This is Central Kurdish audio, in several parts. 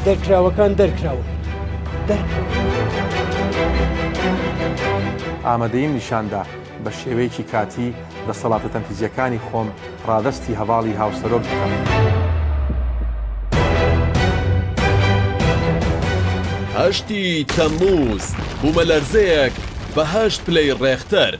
دەرکراوەکان دەرکراون. ئامادەیم نیشاندا بە شێوەیەکی کاتی دەسەڵاتە تەنفیزیەکانی خۆم ڕادستی هەواڵی هاوسەرۆک بکەم. هەشتی تەمموز بوومەلەرزەیەک بە 8 پلەی ڕێختەر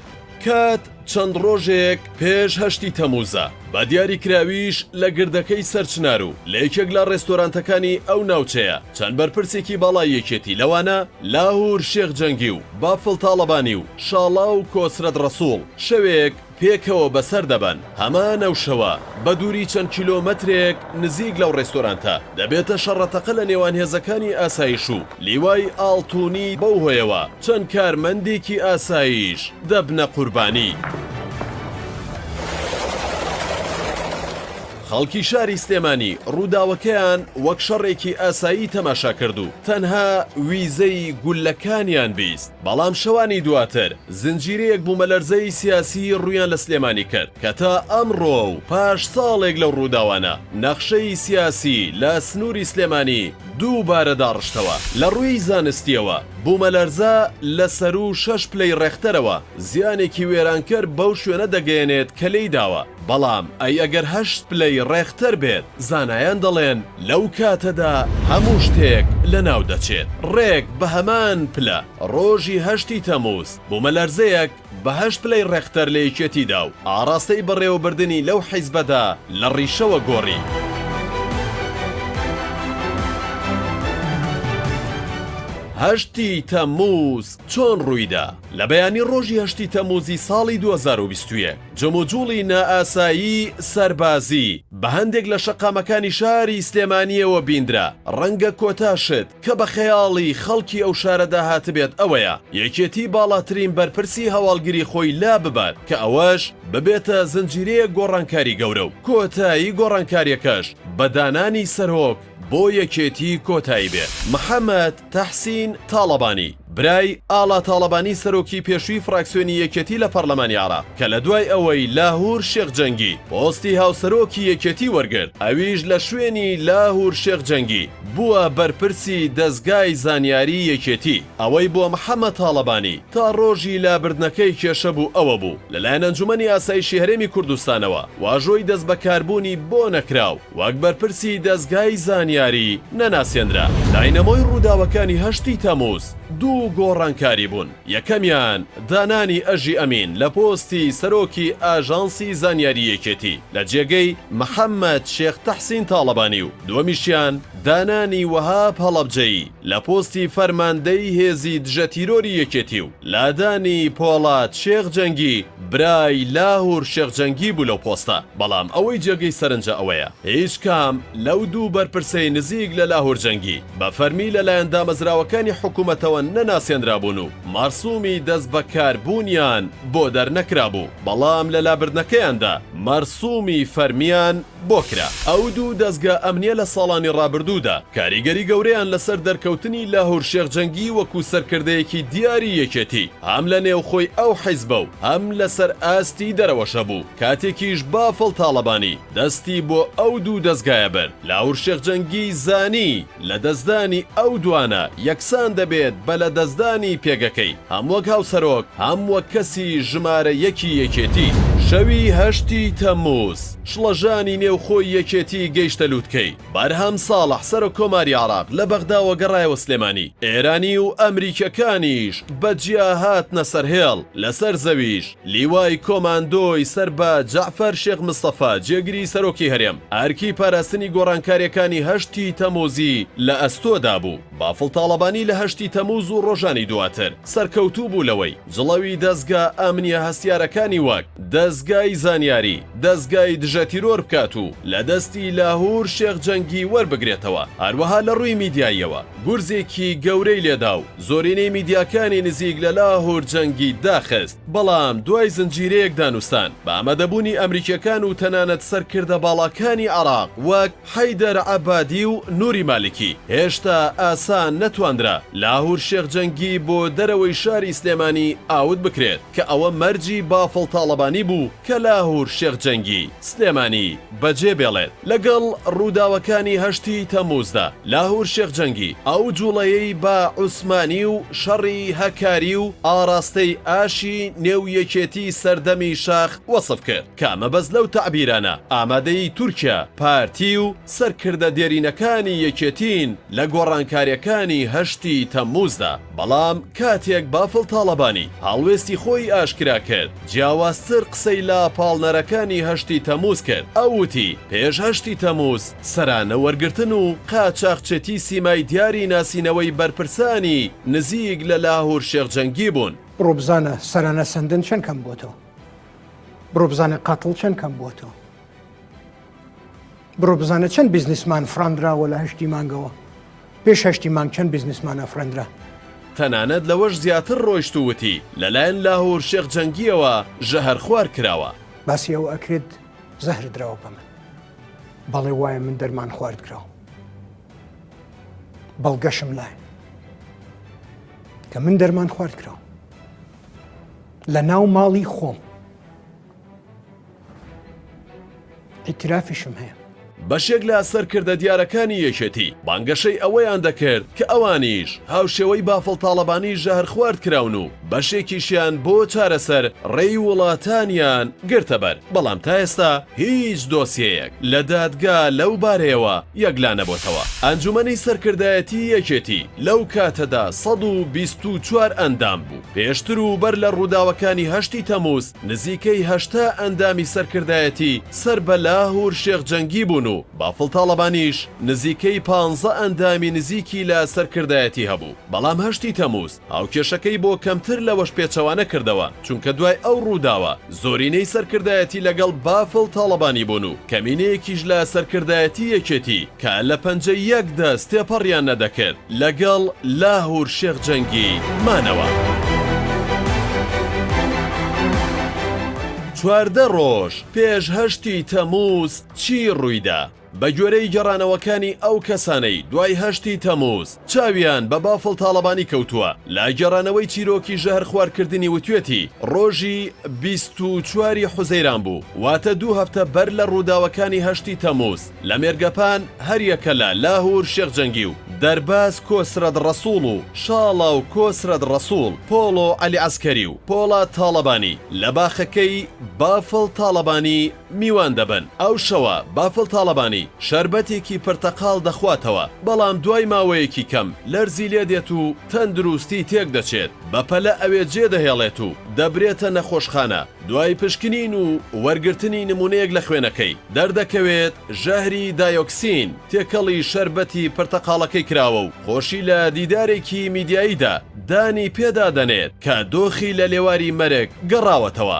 کات چەند ڕۆژێک پێش هەشتی تەمموزە بە دیاریکراویش لە گردەکەی سەرچنار و لە یەکێک لە ڕێستۆرانتەکانی ئەو ناوچەیە چەند بەرپرسێکی باڵای یەکێتی لەوانە لاهور شێخ جەنگی و بافڵ تاڵەبانی و شاڵا و کۆسرەت ڕەسوڵ شەوێک پێکەوە بەسەر دەبن. هەمان ئەو شەوە بە دووری چەند کیلۆمەترێک نزیک لەو ڕێستۆرانتە دەبێتە شەڕەتەقە لە نێوان هێزەکانی ئاسایش و لیوای ئاڵتوونی بەو هۆیەوە چەند کارمەندێکی ئاسایش دەبنە قوربانی. خەڵکی شاری سلێمانی ڕووداوەکەیان وەک شەڕێکی ئاسایی تەماشا کرد و تەنها ویزەی گولەکانیان بیست. بەڵام شەوانی دواتر زنجیرەیەک بوومەلەرزەی سیاسی ڕوویان لە سلێمانی کرد کە تا ئەمڕۆ و پاش ساڵێک لەو ڕووداوانە نەخشەی سیاسی لە سنووری سلێمانی دووبارە داڕشتەوە. لە ڕووی زانستیەوە بوومەلەرزە لە سەر و 6 پلەی ڕێختەرەوە زیانێکی وێرانکەر بەو شوێنە دەگەیەنێت کە لێی داوە. بەڵام ئەگەر 8 پلەی ڕێختەر بێت زانایان دەڵێن لەو کاتەدا هەموو شتێک لەناو دەچێت. ڕێک بە هەمان پلە ڕۆژی 8 تەمموز بوومەلەرزەیەک بە 8 پلەی ڕێختەر لە یەکێتیدا و ئاراستەی بەڕێوەبردننی لەو حیزبەدا لە ڕیشەوە گۆڕی. هەشتی تەمموز چۆن ڕوویدا؟ لە بەیانی ڕۆژی هەشتی تەمموزی ساڵی 2021 جەموجوڵی نائاسایی سەربازی بە هەندێک لە شەقامەکانی شاری سلێمانیەوە بیندرا. ڕەنگە کۆتاشت کە بە خەیاڵی خەڵکی ئەو شارەدا هاتبێت ئەوەیە یەکێتی باڵاترین بەرپرسی هەواڵگیری خۆی لا ببات کە ئەوەش ببێتە زنجیرەیە گۆڕانکاری گەورە و کۆتایی گۆڕانکاریەکەش بە دانانی سەرۆک بۆ یەکێتی کۆتایی بێت. محەممەد تەحسین تاڵەبانی برای ئاڵا تاڵەبانی سەرۆکی پێشووی فراکسیۆنی یەکێتی لە پەرلەمانی عێراق کە لە دوای ئەوەی لاهور شێخ جەنگی پۆستی هاوسەرۆکی یەکێتی وەرگرت ئەویش لە شوێنی لاهور شێخ جەنگی بووە بەرپرسی دەستگای زانیاری یەکێتی. ئەوەی بۆ محەممەد تاڵەبانی تا ڕۆژی لابردنەکەی کێشە بوو ئەوە بوو لەلایەن ئەنجومەنی ئاسایشی هەرێمی کوردستانەوە واژۆی دەست بەکاربوونی بۆ نەکراو وەک بەرپرسی دەستگای زانیاری نەناسێنرا. داینەمۆی ڕووداوەکانی هەشتی تەمموز دوو گۆڕانکاری بوون. یەکەمیان دانانی ئەژی ئەمین لە پۆستی سەرۆکی ئاژانسی زانیاری یەکێتی لە جێگەی محەممەد شێخ تەحسین تاڵەبانی و دووەمیشیان دانانی وەهاب هەڵەبجەیی لە پۆستی فەرماندەی هێزی دژە تیرۆری یەکێتی و لادانی پۆڵات شێخ جەنگی برای لاهور شێخ جەنگی بوو لەو پۆستە. بەڵام ئەوەی جێگەی سەرنجە ئەوەیە هیچ کام لەو دوو بەرپرسەی نزیک لە لاهور جەنگی بە فەرمی لەلایەن دامەزراوەکانی حکوومەتەوە نەناسێنرابوون و مەرسومی دەست بەکاربوونیان بۆ دەرنەکرابوو. بەڵام لە لابردنەکەیاندا مەرسومی فەرمیان بۆ کرا. ئەو دوو دەستگا ئەمنیە لە ساڵانی ڕابردوودا کاریگەری گەورەیان لەسەر دەرکەوتنی لاهور شێخ جەنگی وەکو سەرکردەیەکی دیاری یەکێتی هەم لە نێوخۆی ئەو حیزبە و هەم لەسەر ئاستی دەرەوەشە بوو. کاتێکیش بافڵ تاڵەبانی دەستی بۆ ئەو دوو دەستگایە بەر لاهور شێخ جەنگی زانی لە دەستدانی ئەو دوانە یەکسان دەبێت بە لە دەستدانی پێگەکەی هەم وەک هاوسەرۆک هەم وەک کەسی ژمارە یەکی یەکێتی. شەوی هەشتی تەمموز شڵەژانی نێوخۆی یەکێتی گەیشتە لووتکەی. بەرهەم ساڵح سەر کۆماری عێراق لە بەغداوە گەڕایەوە سلێمانی. ئێرانی و ئەمریکەکانیش بەجیا هاتنە سەرهێڵ. لەسەر زەویش لیوای کۆماندۆی سەربە جەعفەر شێخ مستەفا جێگری سەرۆکی هەرێم ئەرکی پاراستنی گۆڕانکاریەکانی هەشتی تەمموزی لە ئەستۆدا بوو. بافڵ تاڵەبانی لە هەشتی تەمموز و ڕۆژانی دواتر سەرکەوتوو بوو لەوەی جڵەوی دەستگا ئەمنیە هەستیارەکانی وەک دەستگای زانیاری دەستگای دژە تیرۆر بکات و لە دەستی لاهور شێخ جەنگی وەربگرێتەوە. هەروەها لە ڕووی میدیاییەوە گورزێکی گەورەی لێدا و زۆرینەی میدیاکانی نزیک لە لاهور جەنگی داخست. بەڵام دوای زنجیرەیەک دانوستان بە ئامادەبوونی ئەمریکەکان و تەنانەت سەرکردە باڵاکانی عێراق وەک حەیدەر عەبادی و نووری مالکی هێشتا ئاسان نەتواندرا لاهور شێخ جەنگی بۆ دەرەوەی شاری سلێمانی ئاوت بکرێت کە ئەوە مەرجی بافڵ تاڵەبانی بوو کە لاهور شێخ جەنگی سلێمانی بەجێ بێڵێت لەگەڵ ڕووداوەکانی هەشتی تەمووزدا لاهور شێخ جەنگی ئەو جوڵەیەی بە عوسمانی و شەڕی هەکاری و ئاراستەی ئاشی نێو یەکێتی سەردەمی شاخ وەسف کرد کە مەبەست لەو تەعبیرانە ئامادەی تورکیا پارتی و سەرکردە دێرینەکانی یەکێتین لە گۆڕانکاریەکانی هەشتی تەمووزدا بەڵام کاتێک بافڵ تاڵەبانی هەڵوێستی خۆی ئاشکرا کرد جیاوازتر قسەی لا پاڵنەرەکانی هەشتی تەمووز کرد ئەوتی پێش هەشتی تەمووز سەرانە وەرگرتن و قاچاقچێتی سیمای دیاری ناسینەوەی بەرپرسانی نزیک لە لاهور شێخ جەنگی بوون بڕۆ بزانە سەرانە سندن چەند کەم بۆتەوە بڕۆ بزانە قاتڵ چەند کەم بۆتەوە بڕۆ بزانە چەند بیزنسمان فراندراوە لە هەشتی مانگەوە پێش هەشتی مانگ چەند بیزنسمانە فراندرا تەنانەت لەوەش زیاتر ڕۆیشتووتی لەلایەن لاهور شێخ جەنگیەوە ژەهەر خوار کراوە باسی ئەوە ئەکرێت زەهر درراوە بە من بەڵێ وایە من دەرمان خوارد کراوە بەڵگەشم لای کە من دەرمان خوارد کراوە لە ناو ماڵی خۆم ئیترافیشم هەیە بەشێک لە سەرکردە دیارەکانی یەکێتی بانگەشەی ئەوەیان دەکرد کە ئەوانیش هاوشێوەی بافڵ تاڵەبانی ژەهر خوارد کراون و بەشێکیشیان بۆ چارەسەر ڕێی وڵاتانیان گرتە بەر بەڵام تا ئێستا هیچ دۆسیەیەک لە دادگا لەو بارەیەوە یەکلا نەبووتەوە ئەنجومەنی سەرکردایەتی یەکێتی لەو کاتەدا 124 ئەندام بوو پێشتر و بەر لە ڕووداوەکانی هەشتی تەمووز نزیکەی 80 ئەندامی سەرکردایەتی سەر بە لاهور شێخ جەنگی بوون و بافڵ تاڵەبانیش نزیکەی 15 ئەندامی نزیکی لە سەرکردایەتی هەبوو بەڵام هەشتی تەمووز هاوکێشەکەی بۆ کەمتر لەوەش پێچەوانە کردەوە چونکە دوای ئەو ڕووداوە زۆرینەی سەرکردایەتی لەگەڵ بافڵ تاڵەبانی بوون و کەمینەیەکیش لە سەرکردایەتی یەکێتی کە لە پەنجە یەک دەست تێپەڕیان نەدەکرد لەگەڵ لاهور شێخ جەنگی مانەوە. 14 ڕۆژ پێش هەشتی تەمووز چی ڕوویدا؟ بە گوێرەی گەڕانەوەکانی ئەو کەسانەی دوای هەشتی تەمووز چاویان بە بافڵ تاڵەبانی کەوتووە لا گەڕانەوەی چیرۆکی ژەهر خواردکردنی وتوێتی ڕۆژی 24 حوزەیران بوو واتە 2 هەفتە بەر لە ڕووداوەکانی هەشتی تەمووز لە مێرگەپان هەریەکە لە لاهور شێخ جەنگی و دەرباز کۆسرەد ڕەسوڵ و شاڵا و کۆسرەد ڕەسوڵ پۆڵۆ عەلی عەسکەری و پۆڵا تاڵەبانی لە باخەکەی بافڵ تاڵەبانی میوان دەبن ئەو شەوە بافڵ تاڵەبانی شەربەتێکی پرتەقاڵ دەخواتەوە بەڵام دوای ماوەیەکی کەم لەرزی لێ دێت و تەندروستی تێک دەچێت بەپەلە ئەوێ جێ دەهێڵێت و دەبرێتە نەخۆشخانە دوای پشکنین و وەرگرتنی نمونەیەک لە خوێنەکەی دەردەکەوێت ژەهری دایۆکسین تێکەڵی شەربەتی پرتەقاڵەکەی کراوە و خۆشی لە دیدارێکی میدیاییدا دانی پێدا دەنێت کە دۆخی لە لێواری مەرگ گەڕاوەتەوە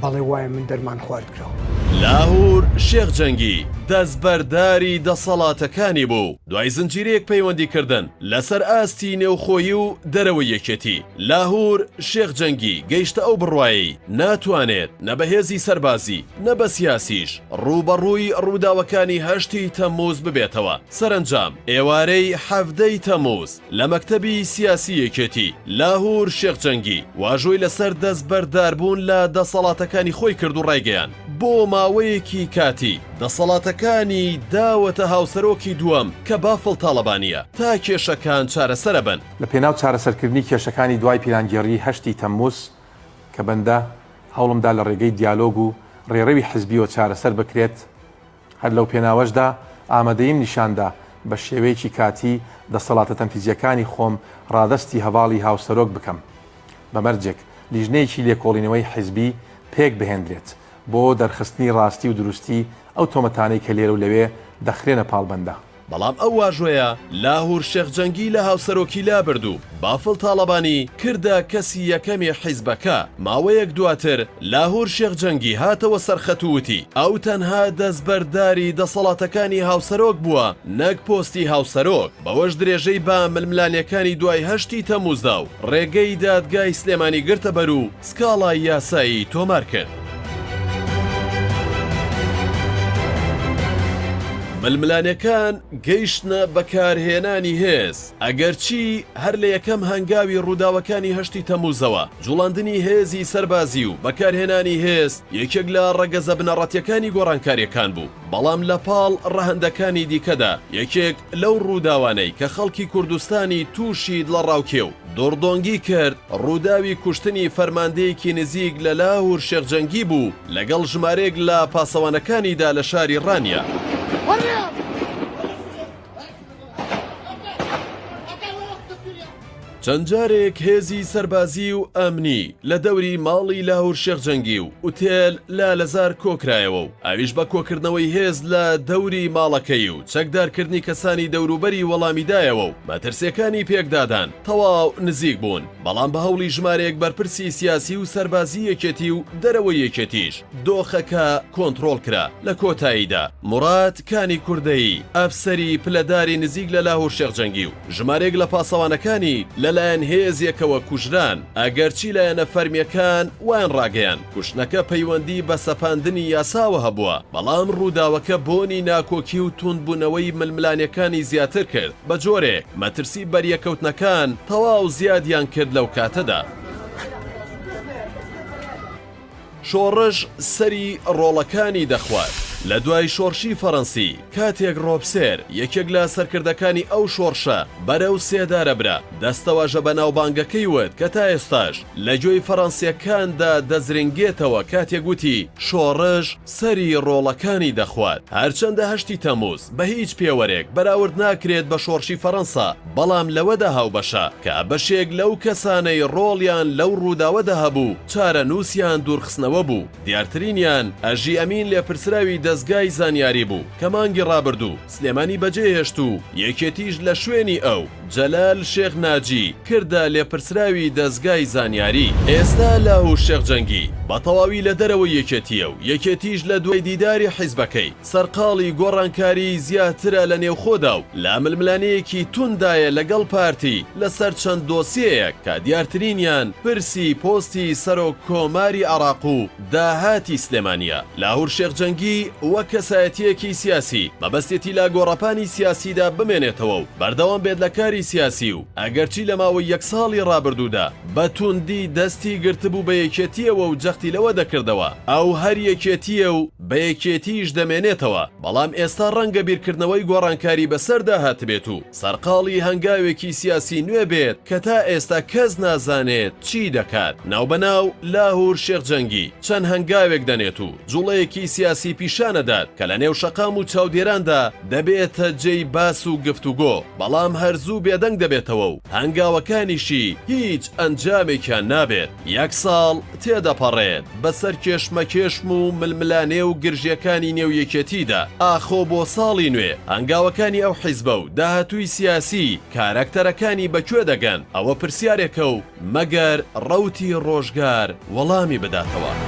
بەڵێ وایە من دەرمان خوارد کراوە لاهور شێخ جەنگی دەستبەرداری دەسەڵاتەکانی بوو دوای زنجیرەیەک پەیوەندیکردن لەسەر ئاستی نێوخۆیی و دەرەوەی یەکێتی لاهور شێخ جەنگی گەیشتە ئەو بڕوایی ناتوانێت نە بەهێزی سەربازی نە بە سیاسیش ڕوبەڕووی ڕووداوەکانی هەشتی تەمووز ببێتەوە سەرنجام ئێوارەی 17 تەمووز لە مەکتەبی سیاسی یەکێتی لاهور شێخ جەنگی واژۆی لەسەر دەستبەرداربوون لە دەسەڵاتەکانی خۆی کرد و ڕایگەیان بۆ ماوەیەکی کاتی دەسەڵاتەکانی داوەتە هاوسەرۆکی دووەم کە بافڵ تاڵەبانیە تا کێشەکان چارەسەرە بن لە پێناو چارەسەرکردنی کێشەکانی دوای پیلانگێڕی هەشتی تەمووز کە بەندە هەوڵمدا لە ڕێگەی دیالۆگ و ڕێڕەوی حزبیەوە چارەسەر بکرێت هەر لەو پێناوەشدا ئامادەیم نیشاندا بە شێوەیەکی کاتی دەسەڵاتە تەنفیزیەکانی خۆم ڕادەستی هەواڵی هاوسەرۆک بکەم بەمەرجێک لیژنەیەکی لێکۆڵینەوەی حزبی پێک بهێنرێت بۆ دەرخستنی ڕاستی و دروستی ئەو تۆمەتانەی کە لێرە و لەوێ دەخرێنە پاڵبەندە بەڵام ئەو واژۆیە لاهور شێخ جەنگی لە هاوسەرۆکی لابردوو بافڵ تاڵەبانی کردە کەسی یەکەمی حیزبەکە ماوەیەک دواتر لاهور شێخ جەنگی هاتەوە سەرخەتووتی ئەو تەنها دەستبەرداری دەسەڵاتەکانی هاوسەرۆک بووە نەک پۆستی هاوسەرۆک بەوەش درێژەی با ململانیەکانی دوای هەشتی تەمووزدا و ڕێگەی دادگای سلێمانی گرتە بەر و سکاڵای یاسایی تۆمار کرد ململانەکان گەیشتنە بەکارهێنانی هێز ئەگەرچی هەر لە یەکەم هەنگاوی ڕووداوەکانی هەشتی تەمووزەوە جوڵاندنی هێزی سەربازی و بەکارهێنانی هێز یەکێک لە ڕەگەزە بنەڕەتیەکانی گۆڕانکاریەکان بوو بەڵام لە پاڵ ڕەهەندەکانی دیکەدا یەکێک لەو ڕووداوانەی کە خەڵکی کوردستانی تووشی لە ڕاوکێو دۆڕدۆنگی کرد ڕووداوی کوشتنی فەرماندەیەکی نزیک لە لاهور شێخجەنگی بوو لەگەڵ ژمارەیەک لە پاسەوانەکانیدا لە شاری ڕانیا. چەند جارێک هێزی سەربازی و ئەمنی لە دەوری ماڵی لاهور شێخجەنگی و ئوتێل لالەزار کۆکرایەوە و ئاویش بە کۆکردنەوەی هێز لە دەوری ماڵەکەی و چەکدارکردنی کەسانی دەوروبەری وەڵامیدایەوە و مەترسیەکانی پێکدادان تەواو نزیک بوون بەڵام بە هەوڵی ژمارەیەک بەرپرسی سیاسی و سەربازی یەکێتی و دەرەوەی یەکێتیش دۆخەکە کۆنتڕۆڵ کرا لە کۆتاییدا مورات کانی کوردەیی ئەفسەری پلەداری نزیک لە لاهور شێخجەنگی و ژمارەیەک لە پاسەوانەکانی لەلایەن هێزیەکەوە کوژران ئەگەرچی لایەنە فەرمیەکان وان ڕاگەیان کوشتنەکە پەیوەندی بە سەپاندنی یاساوە هەبووە بەڵام ڕووداوەکە بۆنی ناکۆکی و توندبوونەوەی ململانیەکانی زیاتر کرد بە جۆرێک مەترسی بەریەکەوتنەکان تەواو زیادیان کرد لەو کاتەدا. شۆڕش سەری ڕۆڵەکانی دەخوات لە دوای شۆڕشی فەڕەنسی کاتێک ڕۆبسێر یەکێک لە سەرکردەکانی ئەو شۆڕشە بەرەو سێدارە برا دەستەواژە بە ناوبانگەکەی وت کە تا ئێستاش لە گوێی فەڕەنسیەکاندا دەزرنگێتەوە کاتێک گوتی شۆڕش سەری ڕۆڵەکانی دەخوات هەرچەندە هەشتی تەمووز بە هیچ پێوەرێک بەراورد ناکرێت بە شۆڕشی فەڕەنسا بەڵام لەوەدا هاوبەشە کە بەشێک لەو کەسانەی ڕۆڵیان لەو ڕووداوەدا هەبوو چارە نووسیان دوورخستنەوە بوو دیارترینیان ئەژی ئەمین لێپرسراوی دەستگای زانیاری بوو کە مانگی ڕابردوو سلێمانی بەجێهێشت و یەکێتیش لە شوێنی ئەو جەلال شێخ ناجی کردە لێپرسراوی دەستگای زانیاری ئێستا لاهور شێخجەنگی بە تەواوی لە دەرەوەی یەکێتیە و یەکێتیش لە دوای دیداری حیزبەکەی سەرقاڵی گۆڕانکاری زیاترە لە نێوخۆدا و لا ململانەیەکی توندایە لەگەڵ پارتی لەسەر چەند دۆسیەیەک کە دیارترینیان پرسی پۆستی سەرۆک کۆماری عێراق و داهاتی سلێمانیە لاهور شێخجەنگی وەک کەسایەتیەکی سیاسی مەبەستێتی لا گۆڕەپانی سیاسیدا بمێنێتەوە و بەردەوام بێت لە کاری سیاسی و ئەگەرچی لە ماوەی یەک ساڵی ڕابردوودا بە توندی دەستی گرتبوو بە یەکێتیەوە و جەختی لەوە دەکردەوە ئەو هەر یەکێتیە و بە یەکێتیش دەمێنێتەوە بەڵام ئێستا ڕەنگە بیرکردنەوەی گۆڕانکاری بەسەردا هاتبێت و سەرقاڵی هەنگاوێکی سیاسی نوێ بێت کە تا ئێستا کەس نازانێت چی دەکات ناوبەناو لاهور شێخجەنگی چەند هەنگاوێک دەنێت و جوڵەیەکی سیاسی پیشانەدات کە لە نێو شەقام و چاودێراندا دەبێتە جێی باس و گفتوگۆ بەڵام هەرزوو بێدەنگ دەبێتەوە و هەنگاوەکانیشی هیچ ئەنجامێکیان نابێت یەک ساڵ تێدەپەڕێت بەسەر کێشمەکێشم و ململانێ و گرژیەکانی نێو یەکێتیدا ئاخۆ بۆ ساڵی نوێ هەنگاوەکانی ئەو حیزبە و داهاتووی سیاسی کارەکتەرەکانی بەکوێ دەگەن ئەوە پرسیارێکە و مەگەر ڕەوتی ڕۆژگار وەڵامی بداتەوە.